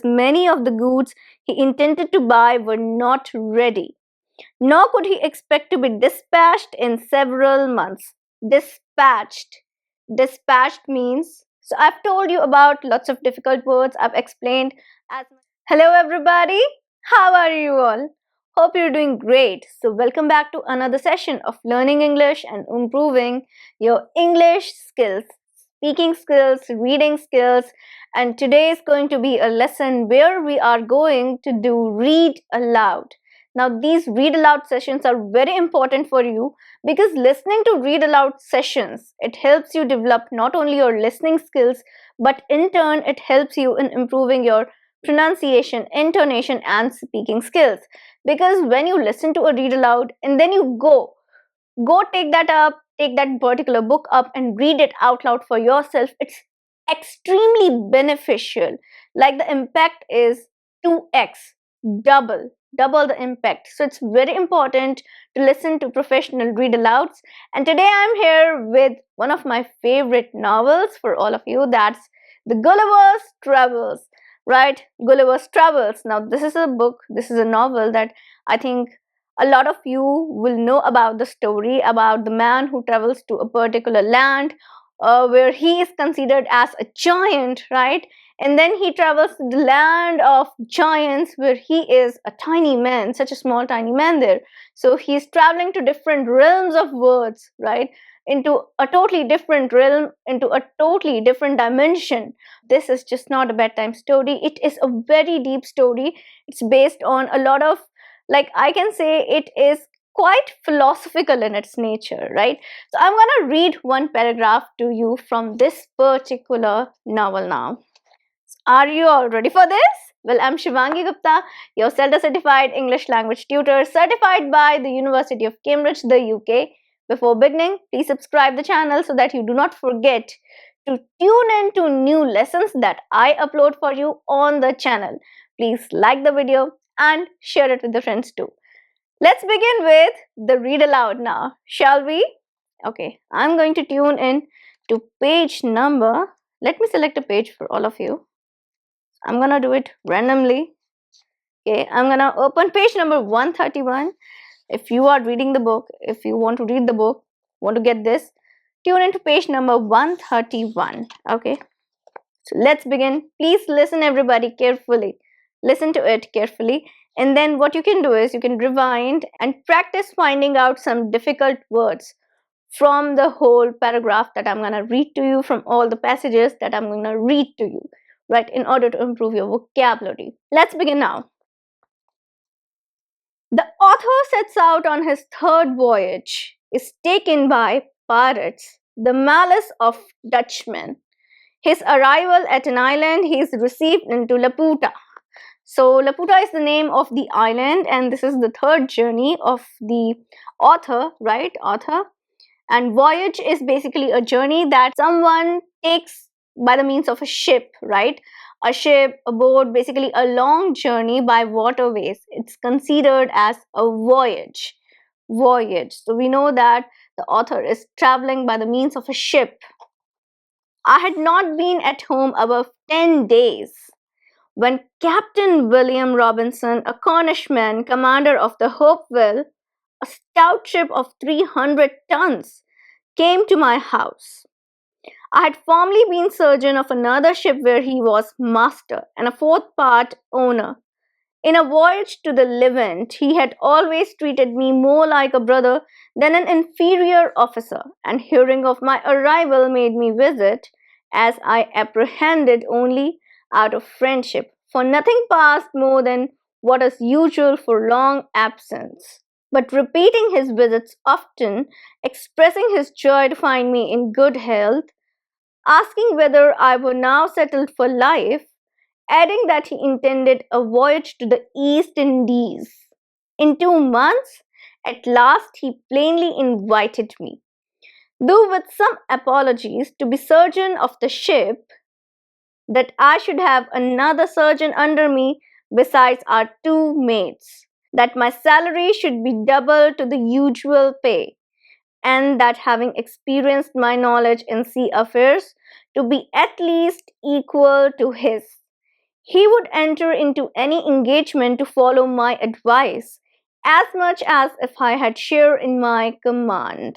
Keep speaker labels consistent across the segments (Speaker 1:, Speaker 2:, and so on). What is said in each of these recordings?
Speaker 1: Many of the goods he intended to buy were not ready, nor could he expect to be dispatched in several months. Dispatched. Dispatched means. So I've told you about lots of difficult words. I've explained as much. Hello everybody. How are you all? Hope you're doing great. So welcome back to another session of learning English and improving your English skills, speaking skills, reading skills. And today is going to be a lesson where we are going to do read aloud. Now, these read aloud sessions are very important for you because listening to read aloud sessions, it helps you develop not only your listening skills, but in turn, it helps you in improving your pronunciation, intonation, and speaking skills. Because when you listen to a read aloud and then you go take that up, take that particular book up and read it out loud for yourself, it's extremely beneficial. Like the impact is 2x, double the impact. So it's very important to listen to professional read alouds. And today I'm here with one of my favorite novels for all of you. That's the Gulliver's Travels, right? Gulliver's Travels. Now this is a book, this is a novel that I think a lot of you will know about the story about the man who travels to a particular land where he is considered as a giant, right? And then he travels to the land of giants where he is a tiny man, such a small tiny man there. So he's traveling to different realms of words, right? Into a totally different realm, into a totally different dimension. This is just not a bedtime story. It is a very deep story. It's based on a lot of, like, I can say it is quite philosophical in its nature, right? So I'm gonna read one paragraph to you from this particular novel now. Are you all ready for this? Well, I'm Shivangi Gupta, your CELTA certified English language tutor, certified by the University of Cambridge, the UK. Before beginning, please subscribe the channel so that you do not forget to tune in to new lessons that I upload for you on the channel. Please like the video and share it with your friends too. Let's begin with the read aloud now, shall we? Okay, I'm going to tune in to page number. Let me select a page for all of you. I'm gonna do it randomly. Okay, I'm gonna open page number 131. If you are reading the book, if you want to read the book, want to get this, tune into page number 131. Okay, so let's begin. Please listen, everybody, carefully. Listen to it carefully. And then what you can do is you can rewind and practice finding out some difficult words from the whole paragraph that I'm going to read to you, from all the passages that I'm going to read to you, right, in order to improve your vocabulary. Let's begin now. The author sets out on his third voyage, is taken by pirates, the malice of Dutchmen. His arrival at an island, he is received into Laputa. So Laputa is the name of the island, and this is the third journey of the author, right? Author. And voyage is basically a journey that someone takes by the means of a ship, right? A ship, a boat, basically a long journey by waterways. It's considered as a voyage. Voyage. So we know that the author is traveling by the means of a ship. I had not been at home above 10 days when Captain William Robinson, a Cornishman, commander of the Hopewell, a stout ship of 300 tons, came to my house. I had formerly been surgeon of another ship where he was master and a fourth part owner. In a voyage to the Levant, he had always treated me more like a brother than an inferior officer, and hearing of my arrival made me visit, as I apprehended, only out of friendship, for nothing passed more than what is usual for long absence. But repeating his visits often, expressing his joy to find me in good health, asking whether I were now settled for life, adding that he intended a voyage to the East Indies. In 2 months, at last he plainly invited me, though with some apologies, to be surgeon of the ship, that I should have another surgeon under me besides our two mates, that my salary should be double to the usual pay, and that having experienced my knowledge in sea affairs, to be at least equal to his. He would enter into any engagement to follow my advice, as much as if I had share in my command.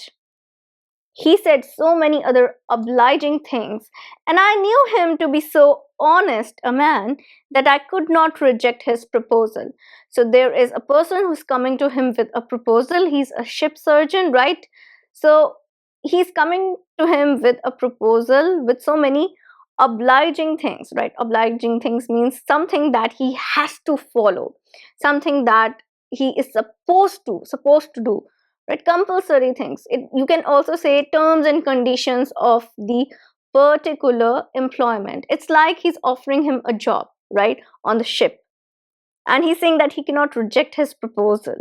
Speaker 1: He said so many other obliging things, and I knew him to be so honest a man that I could not reject his proposal. So, there is a person who's coming to him with a proposal. He's a ship surgeon, right? So, he's coming to him with a proposal with so many obliging things, right? Obliging things means something that he has to follow, something that he is supposed to do, right? Compulsory things. You can also say terms and conditions of the particular employment. It's like he's offering him a job, right, on the ship, and he's saying that he cannot reject his proposal.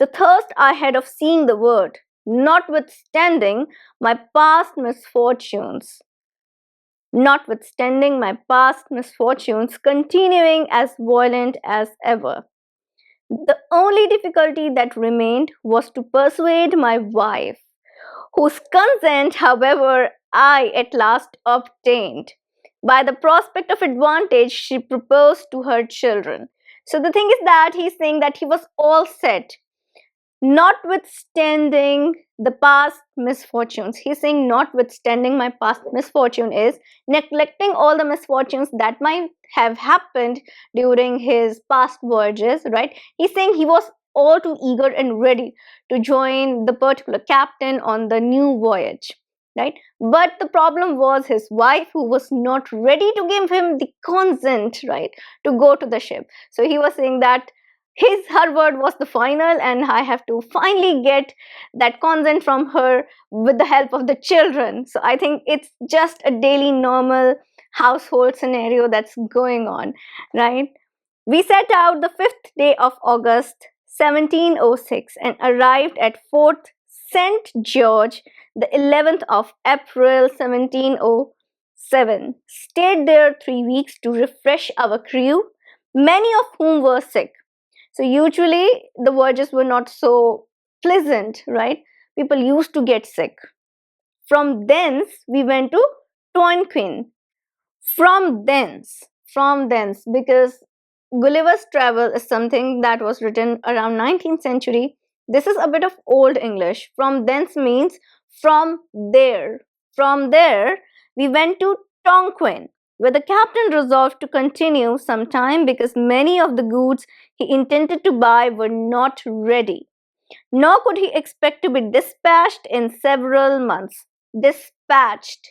Speaker 1: The thirst I had of seeing the world, notwithstanding my past misfortunes, continuing as violent as ever. The only difficulty that remained was to persuade my wife, whose consent, however, I at last obtained. By the prospect of advantage, she proposed to her children. So the thing is that he's saying that he was all set, notwithstanding the past misfortunes. He's saying, notwithstanding my past misfortune, is neglecting all the misfortunes that might have happened during his past voyages, right? He's saying he was all too eager and ready to join the particular captain on the new voyage, right? But the problem was his wife, who was not ready to give him the consent, right, to go to the ship. So he was saying that her word was the final, and I have to finally get that consent from her with the help of the children. So I think it's just a daily normal household scenario that's going on, right? We set out the 5th day of August 1706 and arrived at Fort St. George the 11th of April 1707. Stayed there 3 weeks to refresh our crew, many of whom were sick. So usually the voyages were not so pleasant, right? People used to get sick. From thence we went to Tonquin. From thence, because Gulliver's Travel is something that was written around 19th century. This is a bit of old English. From thence means from there. From there we went to Tonquin, where the captain resolved to continue some time because many of the goods he intended to buy were not ready, nor could he expect to be dispatched in several months. Dispatched.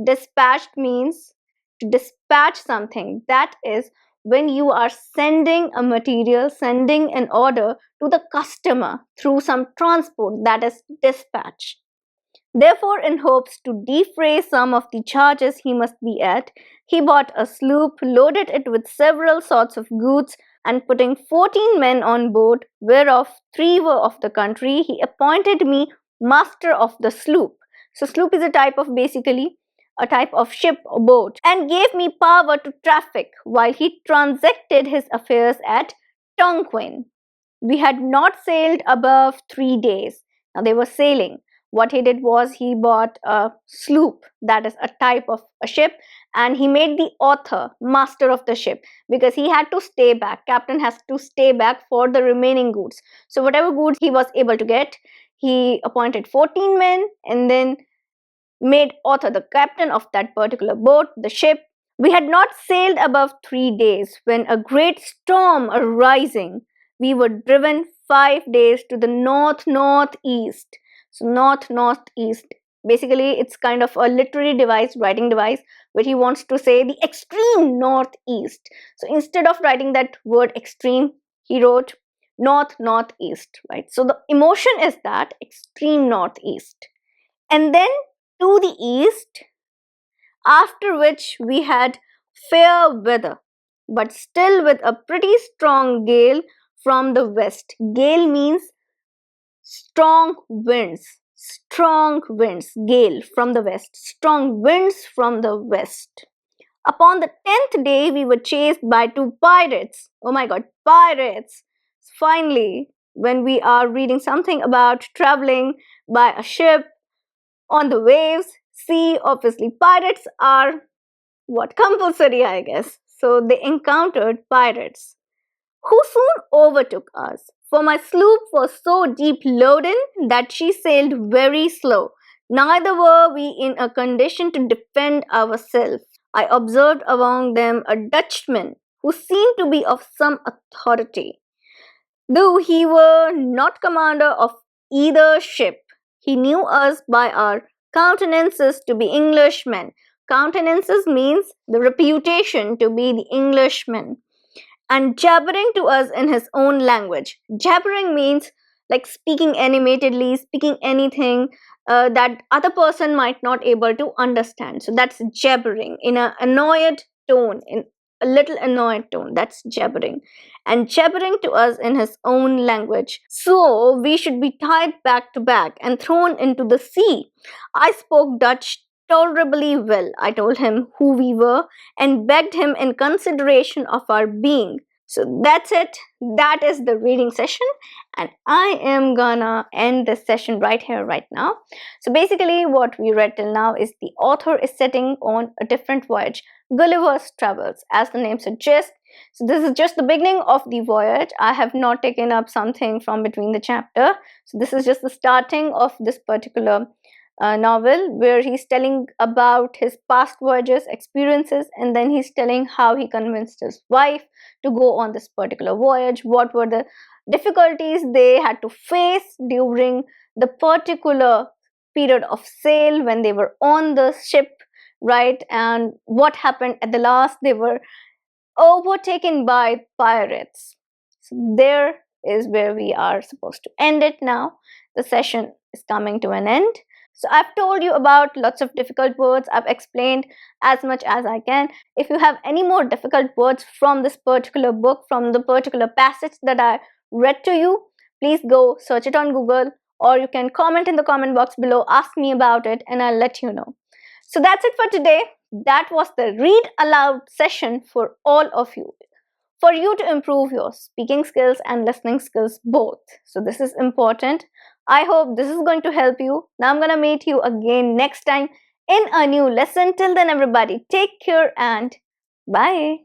Speaker 1: Dispatched means to dispatch something. That is when you are sending a material, sending an order to the customer through some transport, that is dispatch. Therefore, in hopes to defray some of the charges he must be at, he bought a sloop, loaded it with several sorts of goods, and putting 14 men on board, whereof 3 were of the country, he appointed me master of the sloop. So, sloop is basically a type of ship or boat, and gave me power to traffic while he transacted his affairs at Tonquin. We had not sailed above 3 days. Now they were sailing. What he did was he bought a sloop, that is a type of a ship, and he made the author master of the ship because he had to stay back. Captain has to stay back for the remaining goods. So whatever goods he was able to get, he appointed 14 men and then made author the captain of that particular boat, the ship. We had not sailed above 3 days when a great storm arising, we were driven 5 days to the north-northeast. So north-northeast. Basically, it's kind of a literary device, writing device, where he wants to say the extreme northeast. So instead of writing that word extreme, he wrote north-northeast, right? So the emotion is that extreme northeast. And then to the east, after which we had fair weather, but still with a pretty strong gale from the west. Gale means strong winds, gale from the west, strong winds from the west. Upon the 10th day, we were chased by 2 pirates. Oh my god, pirates! Finally, when we are reading something about traveling by a ship on the waves, sea, obviously pirates are what? Compulsory, I guess. So they encountered pirates, who soon overtook us. For my sloop was so deep loaden that she sailed very slow. Neither were we in a condition to defend ourselves. I observed among them a Dutchman who seemed to be of some authority. Though he were not commander of either ship, he knew us by our countenances to be Englishmen. Countenances means the reputation to be the Englishman, and jabbering to us in his own language. Jabbering means like speaking animatedly, speaking anything that other person might not able to understand. So that's jabbering in a annoyed tone, in a little annoyed tone. That's jabbering, and jabbering to us in his own language. So we should be tied back to back and thrown into the sea. I spoke Dutch tolerably well. I told him who we were and begged him in consideration of our being. So that's it. That is the reading session, and I am gonna end this session right here, right now. So basically, what we read till now is the author is setting on a different voyage, Gulliver's Travels, as the name suggests. So this is just the beginning of the voyage. I have not taken up something from between the chapter. So this is just the starting of this particular novel, where he's telling about his past voyages, experiences, and then he's telling how he convinced his wife to go on this particular voyage, what were the difficulties they had to face during the particular period of sail when they were on the ship, right? And what happened at the last, they were overtaken by pirates. So there is where we are supposed to end it now. The session is coming to an end. So I've told you about lots of difficult words. I've explained as much as I can. If you have any more difficult words from this particular book, from the particular passage that I read to you, please go search it on Google, or you can comment in the comment box below, ask me about it, and I'll let you know. So that's it for today. That was the read aloud session for all of you, for you to improve your speaking skills and listening skills both. So this is important. I hope this is going to help you. Now I'm going to meet you again next time in a new lesson. Till then, everybody, take care and bye.